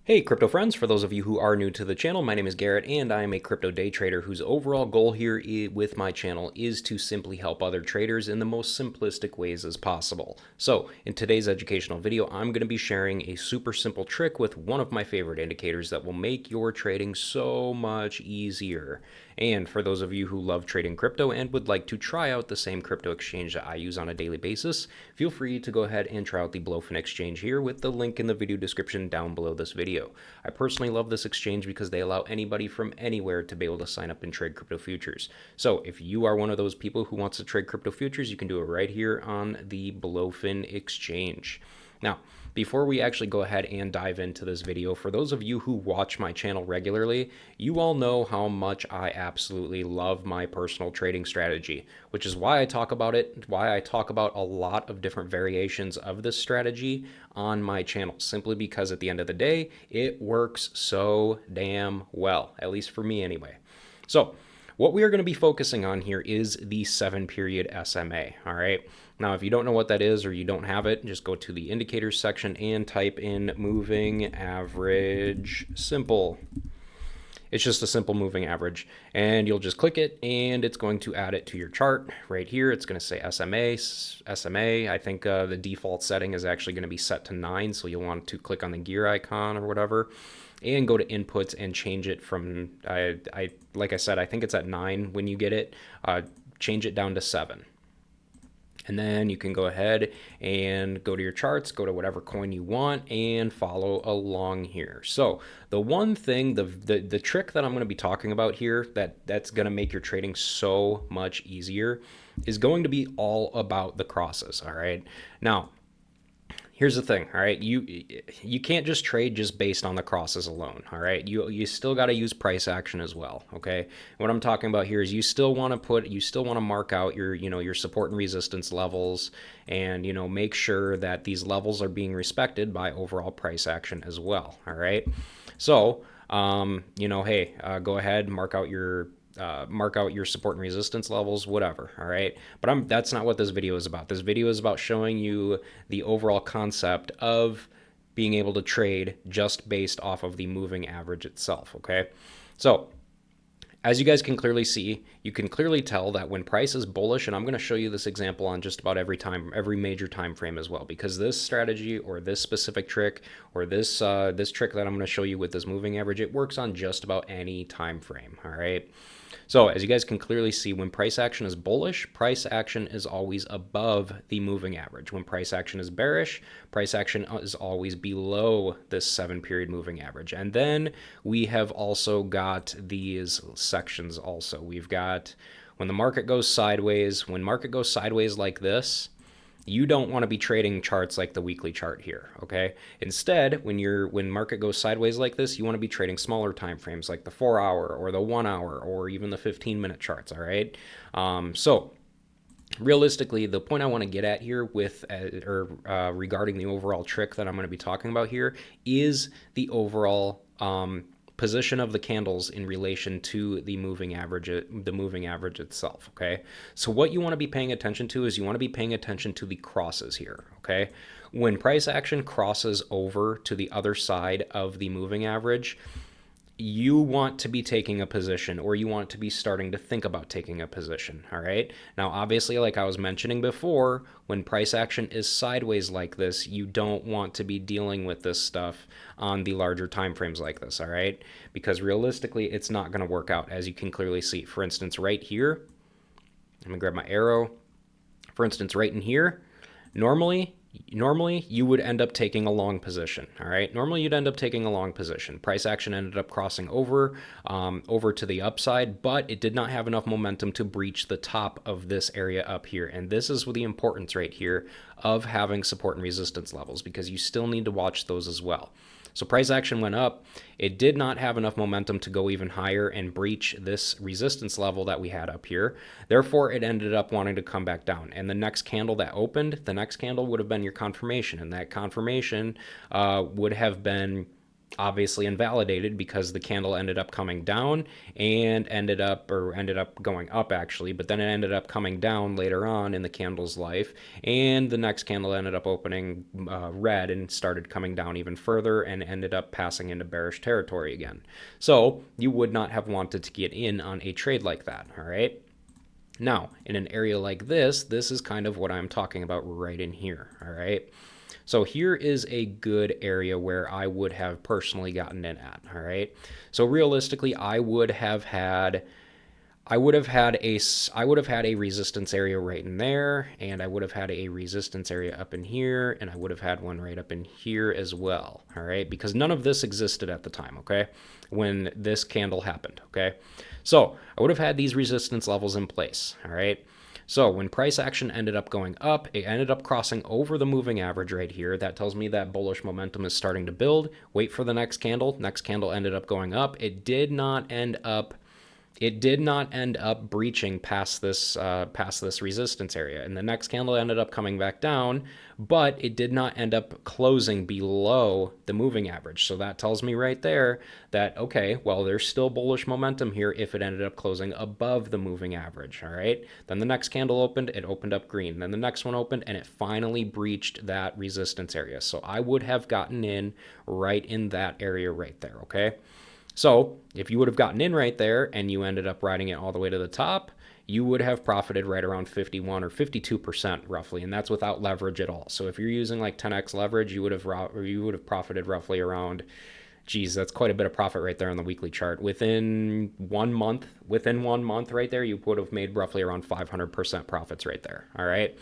Hey crypto friends, for those of you who are new to the channel, my name is Garrett and I am a crypto day trader whose overall goal here with my channel is to simply help other traders in the most simplistic ways as possible. So in today's educational video, I'm going to be sharing a super simple trick with one of my favorite indicators that will make your trading so much easier. And for those of you who love trading crypto and would like to try out the same crypto exchange that I use on a daily basis, feel free to go ahead and try out the Bluefin exchange here with the link in the video description down below this video. I personally love this exchange because they allow anybody from anywhere to be able to sign up and trade crypto futures. So if you are one of those people who wants to trade crypto futures, you can do it right here on the Bluefin exchange. Now, before we actually go ahead and dive into this video, for those of you who watch my channel regularly, you all know how much I absolutely love my personal trading strategy, which is why I talk about it, why I talk about a lot of different variations of this strategy on my channel, simply because at the end of the day, it works so damn well, at least for me anyway. So what we are going to be focusing on here is the 7-period SMA, all right? Now, if you don't know what that is or you don't have it, just go to the indicators section and type in moving average simple. It's just a simple moving average, and you'll just click it and it's going to add it to your chart right here. It's going to say SMA. I think the default setting is actually going to be set to 9, so you'll want to click on the gear icon or whatever and go to inputs and change it from like I said, I think it's at 9 when you get it. Change it down to 7. And then you can go ahead and go to your charts, go to whatever coin you want, and follow along here. So the one thing, the trick that I'm going to be talking about here that's going to make your trading so much easier is going to be all about the crosses, all right? Now, here's the thing, all right? You can't just trade just based on the crosses alone, all right? You still got to use price action as well, okay? What I'm talking about here is you still want to mark out your support and resistance levels, and make sure that these levels are being respected by overall price action as well, all right? So hey, go ahead, mark out your support and resistance levels, whatever, all right? But that's not what this video is about. This video is about showing you the overall concept of being able to trade just based off of the moving average itself, okay? So as you guys can clearly see, you can clearly tell that when price is bullish, and I'm going to show you this example on just about every major time frame as well, because this strategy or this specific trick or this trick that I'm going to show you with this moving average, it works on just about any time frame, all right? So as you guys can clearly see, when price action is bullish, price action is always above the moving average. When price action is bearish, price action is always below this 7-period moving average. And then we have also got these sections also. We've got when the market goes sideways. When market goes sideways like this, you don't want to be trading charts like the weekly chart here, okay? Instead, when market goes sideways like this, you want to be trading smaller time frames like the 4-hour or the 1-hour or even the 15-minute charts, all right? So realistically, the point I want to get at here with regarding the overall trick that I'm going to be talking about here is the overall position of the candles in relation to the moving average itself, okay? So what you want to be paying attention to is you want to be paying attention to the crosses here, okay? When price action crosses over to the other side of the moving average, you want to be taking a position, or you want to be starting to think about taking a position, all right? Now, obviously, like I was mentioning before, when price action is sideways like this, you don't want to be dealing with this stuff on the larger time frames like this, all right? Because realistically, it's not going to work out, as you can clearly see. For instance, right here, I'm going to grab my arrow. For instance, right in here, normally you would end up taking a long position, all right? Normally you'd end up taking a long position. Price action ended up crossing over to the upside, but it did not have enough momentum to breach the top of this area up here. And this is the importance right here of having support and resistance levels, because you still need to watch those as well. So price action went up. It did not have enough momentum to go even higher and breach this resistance level that we had up here. Therefore, it ended up wanting to come back down. And the next candle that opened, the next candle would have been your confirmation. And that confirmation would have been obviously invalidated because the candle ended up coming down and ended up going up actually, but then it ended up coming down later on in the candle's life, and the next candle ended up opening red and started coming down even further and ended up passing into bearish territory again. So you would not have wanted to get in on a trade like that. All right. Now, in an area like this is kind of what I'm talking about right in here. All right. So here is a good area where I would have personally gotten in at, all right? So realistically, I would have had a resistance area right in there, and I would have had a resistance area up in here, and I would have had one right up in here as well, all right? Because none of this existed at the time, okay? When this candle happened, okay? So I would have had these resistance levels in place, all right? So when price action ended up going up, it ended up crossing over the moving average right here. That tells me that bullish momentum is starting to build. Wait for the next candle. Next candle ended up going up. It did not end up breaching past this resistance area, and the next candle ended up coming back down, but it did not end up closing below the moving average. So that tells me right there that, okay, well, there's still bullish momentum here if it ended up closing above the moving average. All right, then the next candle opened, it opened up green, then the next one opened, and it finally breached that resistance area. So I would have gotten in right in that area right there. Okay, so if you would have gotten in right there and you ended up riding it all the way to the top, you would have profited right around 51 or 52% roughly, and that's without leverage at all. So if you're using like 10x leverage, you would have profited roughly around, geez, that's quite a bit of profit right there on the weekly chart. Within 1 month right there, you would have made roughly around 500% profits right there. All right.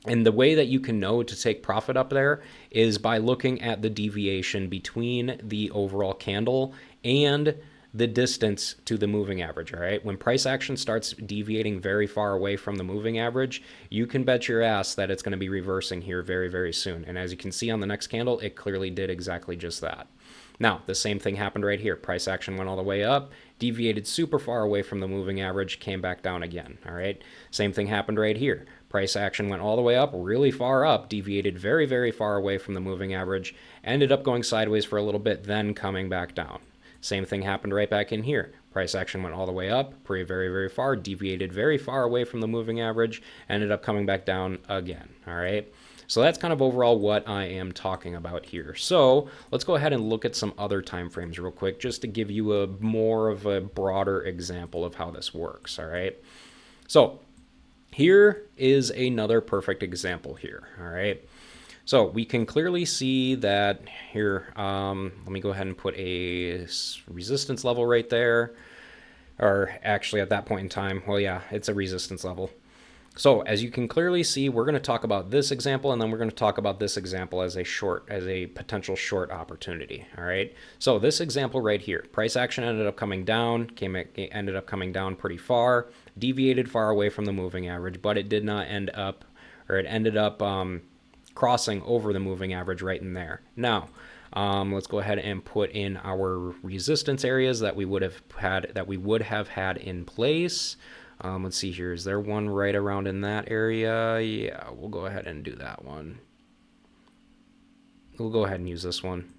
And the way that you can know to take profit up there is by looking at the deviation between the overall candle and the distance to the moving average, all right? When price action starts deviating very far away from the moving average, you can bet your ass that it's going to be reversing here very, very soon. And as you can see on the next candle, it clearly did exactly just that. Now, the same thing happened right here. Price action went all the way up, deviated super far away from the moving average, came back down again, all right? Same thing happened right here. Price action went all the way up, really far up, deviated very, very far away from the moving average, ended up going sideways for a little bit, then coming back down. Same thing happened right back in here. Price action went all the way up, very, very far, deviated very far away from the moving average, ended up coming back down again, all right? So that's kind of overall what I am talking about here. So let's go ahead and look at some other time frames real quick, just to give you a more of a broader example of how this works, all right? So here is another perfect example here, all right? So we can clearly see that here, let me go ahead and put a resistance level right there, or actually at that point in time, well, yeah, it's a resistance level. So as you can clearly see, we're going to talk about this example, and then we're going to talk about this example as a potential short opportunity. All right. So this example right here, price action ended up coming down, ended up coming down pretty far, deviated far away from the moving average, but it did not end up, or it ended up crossing over the moving average right in there. Now, let's go ahead and put in our resistance areas that we would have had in place. Let's see here. Is there one right around in that area? Yeah, we'll go ahead and do that one. We'll go ahead and use this one.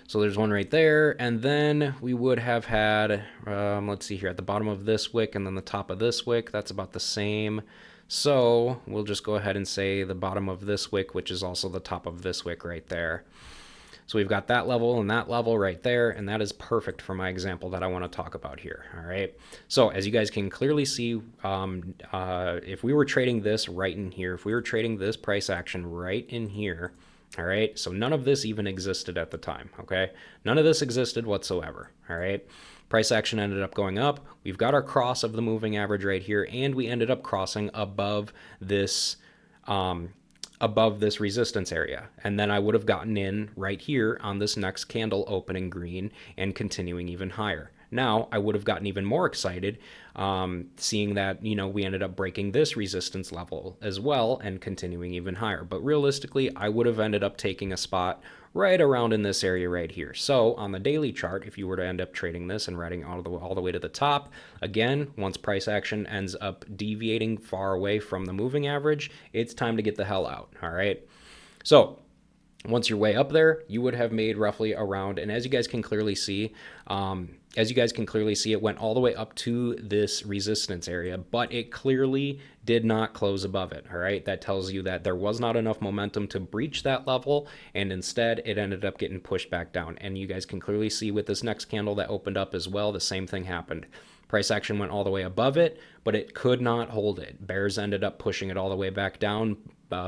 So there's one right there, and then we would have had, let's see here, at the bottom of this wick and then the top of this wick, that's about the same. So we'll just go ahead and say the bottom of this wick, which is also the top of this wick right there. So we've got that level and that level right there, and that is perfect for my example that I want to talk about here, all right? So as you guys can clearly see, if we were trading this right in here, if we were trading this price action right in here, all right? So none of this even existed at the time, okay? None of this existed whatsoever, all right? Price action ended up going up. We've got our cross of the moving average right here, and we ended up crossing above this resistance area, and then I would have gotten in right here on this next candle opening green and continuing even higher. Now I would have gotten even more excited, seeing that, you know, we ended up breaking this resistance level as well and continuing even higher. But realistically, I would have ended up taking a spot right around in this area right here. So on the daily chart, if you were to end up trading this and riding all the way to the top, again, once price action ends up deviating far away from the moving average, it's time to get the hell out, all right? So Once you're way up there, you would have made roughly around, and as you guys can clearly see, it went all the way up to this resistance area, but it clearly did not close above it. All right, that tells you that there was not enough momentum to breach that level, and instead it ended up getting pushed back down. And you guys can clearly see with this next candle that opened up as well, the same thing happened. Price action went all the way above it, but it could not hold it. Bears ended up pushing it all the way back down,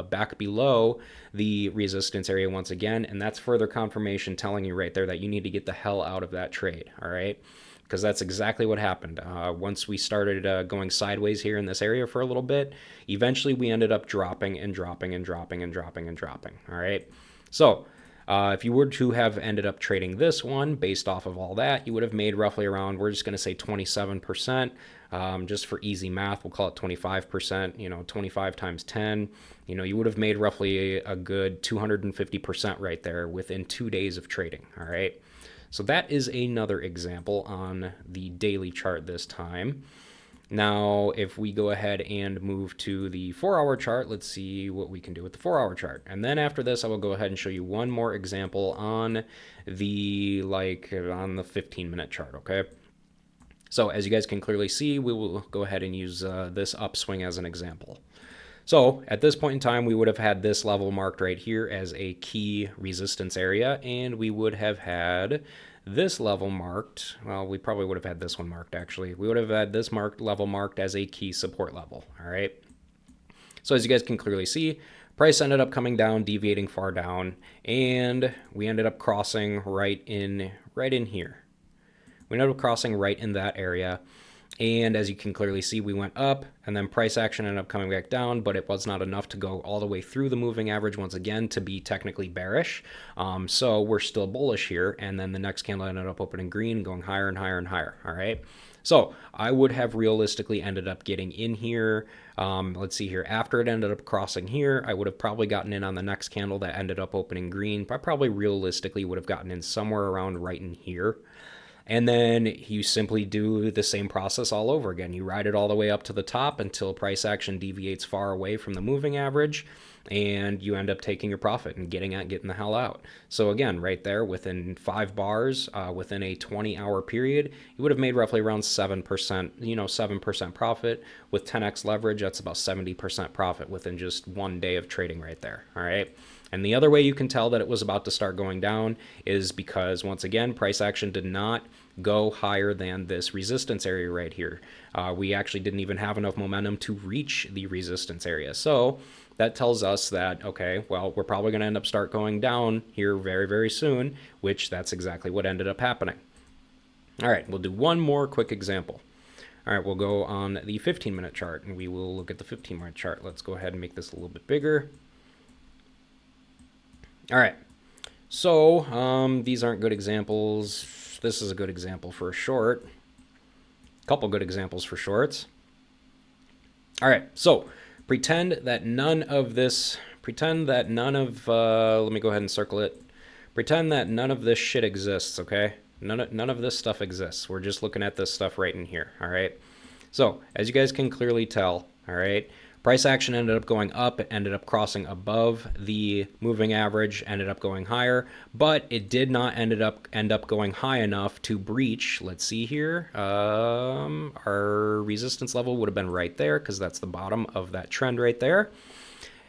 back below the resistance area once again, and that's further confirmation telling you right there that you need to get the hell out of that trade, all right? Because that's exactly what happened. Once we started going sideways here in this area for a little bit, eventually we ended up dropping and dropping and dropping and dropping and dropping, all right? So if you were to have ended up trading this one based off of all that, you would have made roughly around, we're just going to say 27%. Just for easy math, we'll call it 25%, 25 times 10. You would have made roughly a good 250% right there within 2 days of trading, all right? So that is another example on the daily chart this time. Now, if we go ahead and move to the 4-hour chart, let's see what we can do with the 4-hour chart. And then after this, I will go ahead and show you one more example on the 15-minute chart, okay? So as you guys can clearly see, we will go ahead and use this upswing as an example. So at this point in time, we would have had this level marked right here as a key resistance area, and we would have had this level marked, well, we probably would have had this one marked actually. We would have had this level marked as a key support level, all right? So as you guys can clearly see, price ended up coming down, deviating far down, and we ended up crossing right in here. We ended up crossing right in that area. And as you can clearly see, we went up, and then price action ended up coming back down, but it was not enough to go all the way through the moving average once again to be technically bearish. So we're still bullish here, and then the next candle ended up opening green, going higher and higher and higher, all right? So I would have realistically ended up getting in here. Let's see here. After it ended up crossing here, I would have probably gotten in on the next candle that ended up opening green. I probably realistically would have gotten in somewhere around right in here. And then you simply do the same process all over again. You ride it all the way up to the top until price action deviates far away from the moving average, and you end up taking your profit and getting the hell out. So again, right there within 5 bars, within a 20-hour period, you would have made roughly around 7%, 7% profit. With 10x leverage, that's about 70% profit within just 1 day of trading right there, all right? And the other way you can tell that it was about to start going down is because, once again, price action did not go higher than this resistance area right here. We actually didn't even have enough momentum to reach the resistance area. So that tells us that, okay, well, we're probably going to end up start going down here very, very soon, which that's exactly what ended up happening. All right, we'll do one more quick example. All right, we'll go on the 15-minute chart, and we will look at the 15-minute chart. Let's go ahead and make this a little bit bigger. All right, so these aren't good examples. This is a good example for a short. A couple good examples for shorts. All right, so pretend that none of, let me go ahead and circle it. Pretend that none of this shit exists, okay? None of this stuff exists. We're just looking at this stuff right in here, all right? So as you guys can clearly tell, all right, price action ended up going up. It ended up crossing above the moving average, ended up going higher, but it did not end up going high enough to breach. Let's see here. Our resistance level would have been right there because that's the bottom of that trend right there.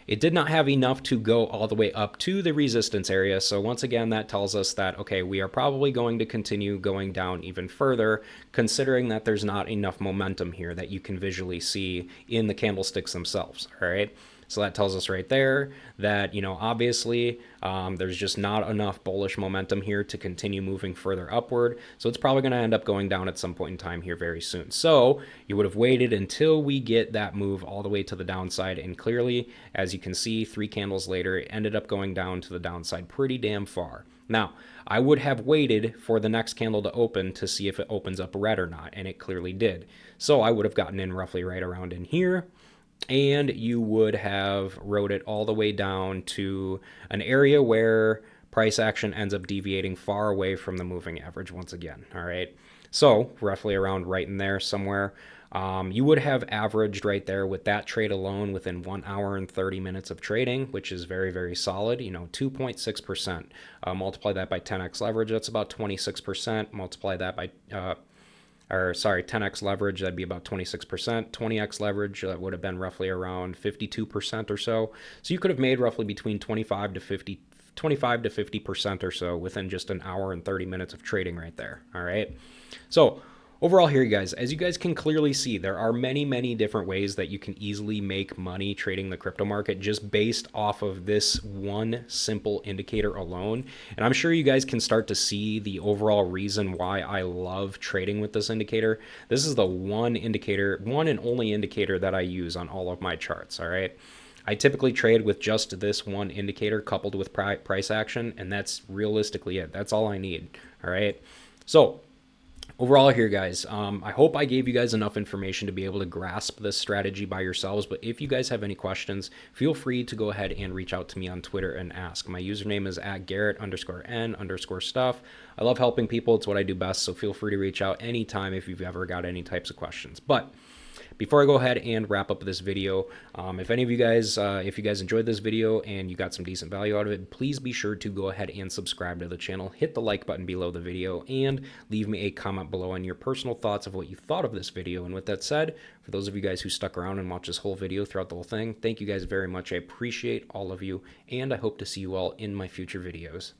It did not have enough to go all the way up to the resistance area. So once again, that tells us that, okay, we are probably going to continue going down even further, considering that there's not enough momentum here that you can visually see in the candlesticks themselves, all right? So that tells us right there that, obviously there's just not enough bullish momentum here to continue moving further upward. So it's probably going to end up going down at some point in time here very soon. So you would have waited until we get that move all the way to the downside. And clearly, as you can see, 3 candles later, it ended up going down to the downside pretty damn far. Now, I would have waited for the next candle to open to see if it opens up red or not, and it clearly did. So I would have gotten in roughly right around in here, and you would have rode it all the way down to an area where price action ends up deviating far away from the moving average once again, all right? So roughly around right in there somewhere. You would have averaged right there with that trade alone within 1 hour and 30 minutes of trading, which is very, very solid. 2.6%. Multiply that by 10x leverage, that's about 26%. Multiply that by 10x leverage, that'd be about 26%. 20x leverage, that would have been roughly around 52% or so. So you could have made roughly between 25 to 50% or so within just an hour and 30 minutes of trading right there. All right. So overall here, you guys, as you guys can clearly see, there are many, many different ways that you can easily make money trading the crypto market just based off of this one simple indicator alone. And I'm sure you guys can start to see the overall reason why I love trading with this indicator. This is the one indicator, one and only indicator that I use on all of my charts. All right. I typically trade with just this one indicator coupled with price action, and that's realistically it. That's all I need. All right. So overall here, guys, I hope I gave you guys enough information to be able to grasp this strategy by yourselves. But if you guys have any questions, feel free to go ahead and reach out to me on Twitter and ask. My username is @Garrett_N_stuff. I love helping people. It's what I do best. So feel free to reach out anytime if you've ever got any types of questions. But before I go ahead and wrap up this video, if any of you guys, if you guys enjoyed this video and you got some decent value out of it, please be sure to go ahead and subscribe to the channel, hit the like button below the video, and leave me a comment below on your personal thoughts of what you thought of this video. And with that said, for those of you guys who stuck around and watched this whole video throughout the whole thing, thank you guys very much. I appreciate all of you, and I hope to see you all in my future videos.